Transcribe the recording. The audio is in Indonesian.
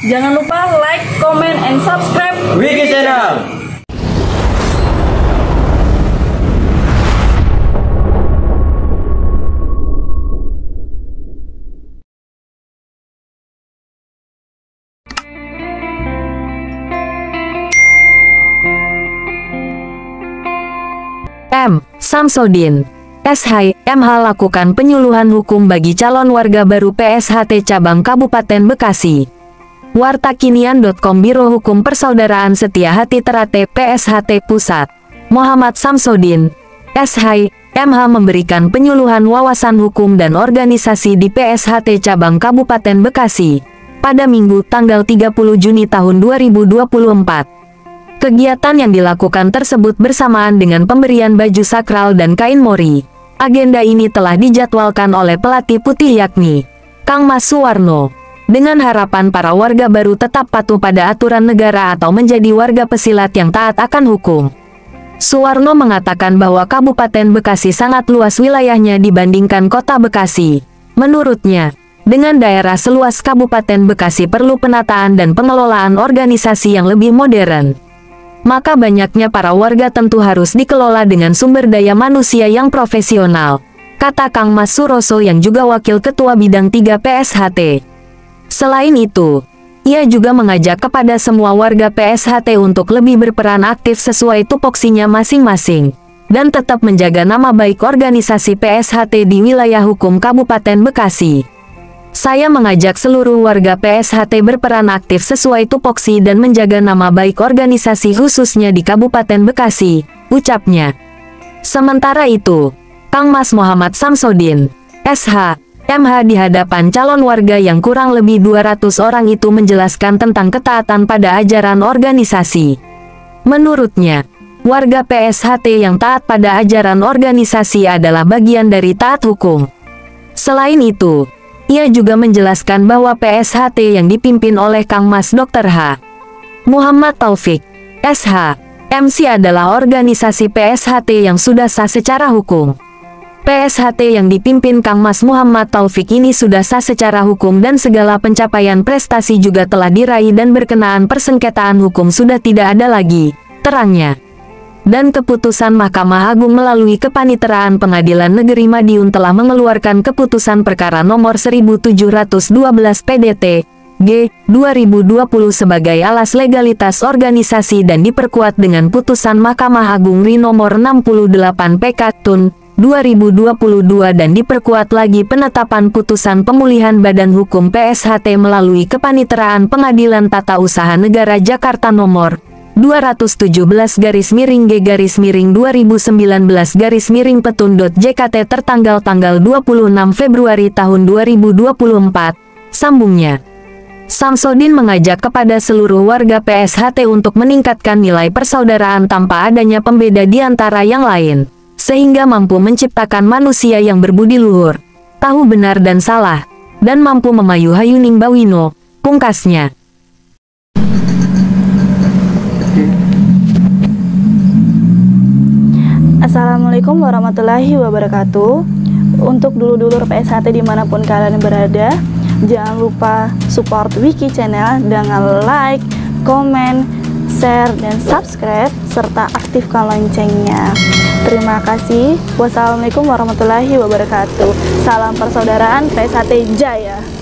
Jangan lupa like, comment, and subscribe Wiki Channel. M. Samsodin, SH, MH lakukan penyuluhan hukum bagi calon warga baru PSHT Cabang Kabupaten Bekasi. Wartakinian.com Biro Hukum Persaudaraan Setia Hati Terate PSHT Pusat, Muhammad Samsodin, SH, MH memberikan penyuluhan wawasan hukum dan organisasi di PSHT Cabang Kabupaten Bekasi pada Minggu tanggal 30 Juni tahun 2024. Kegiatan yang dilakukan tersebut bersamaan dengan pemberian baju sakral dan kain mori. Agenda ini telah dijadwalkan oleh pelatih putih yakni Kang Mas Suwarno, dengan harapan para warga baru tetap patuh pada aturan negara atau menjadi warga pesilat yang taat akan hukum. Suwarno mengatakan bahwa Kabupaten Bekasi sangat luas wilayahnya dibandingkan Kota Bekasi. Menurutnya, dengan daerah seluas Kabupaten Bekasi perlu penataan dan pengelolaan organisasi yang lebih modern. Maka banyaknya para warga tentu harus dikelola dengan sumber daya manusia yang profesional, kata Kang Mas Suroso yang juga Wakil Ketua Bidang 3 PSHT. Selain itu, ia juga mengajak kepada semua warga PSHT untuk lebih berperan aktif sesuai tupoksinya masing-masing, dan tetap menjaga nama baik organisasi PSHT di wilayah hukum Kabupaten Bekasi. Saya mengajak seluruh warga PSHT berperan aktif sesuai tupoksi dan menjaga nama baik organisasi khususnya di Kabupaten Bekasi, ucapnya. Sementara itu, Kang Mas Muhammad Samsodin, SH, MH di hadapan calon warga yang kurang lebih 200 orang itu menjelaskan tentang ketaatan pada ajaran organisasi. Menurutnya, warga PSHT yang taat pada ajaran organisasi adalah bagian dari taat hukum. Selain itu, ia juga menjelaskan bahwa PSHT yang dipimpin oleh Kang Mas Dr. H. Muhammad Taufik, SH, MC adalah organisasi PSHT yang sudah sah secara hukum. PSHT yang dipimpin Kang Mas Muhammad Taufik ini sudah sah secara hukum dan segala pencapaian prestasi juga telah diraih dan berkenaan persengketaan hukum sudah tidak ada lagi, terangnya. Dan keputusan Mahkamah Agung melalui Kepaniteraan Pengadilan Negeri Madiun telah mengeluarkan keputusan perkara nomor 1712 PDT G 2020 sebagai alas legalitas organisasi dan diperkuat dengan putusan Mahkamah Agung RI nomor 68 PK TUN 2022 dan diperkuat lagi penetapan putusan pemulihan Badan Hukum PSHT melalui Kepaniteraan Pengadilan Tata Usaha Negara Jakarta nomor 217-2019-Petun.JKT tertanggal 26 Februari tahun 2024, sambungnya. Samsodin mengajak kepada seluruh warga PSHT untuk meningkatkan nilai persaudaraan tanpa adanya pembeda di antara yang lain, sehingga mampu menciptakan manusia yang berbudi luhur, tahu benar dan salah, dan mampu memayu hayuning bawino, pungkasnya. Assalamualaikum warahmatullahi wabarakatuh. Untuk dulur-dulur PSHT dimanapun kalian berada, jangan lupa support Wiki Channel dengan like, komen, share, dan subscribe, serta aktifkan loncengnya. Terima kasih. Wassalamualaikum warahmatullahi wabarakatuh. Salam persaudaraan PSHT Jaya.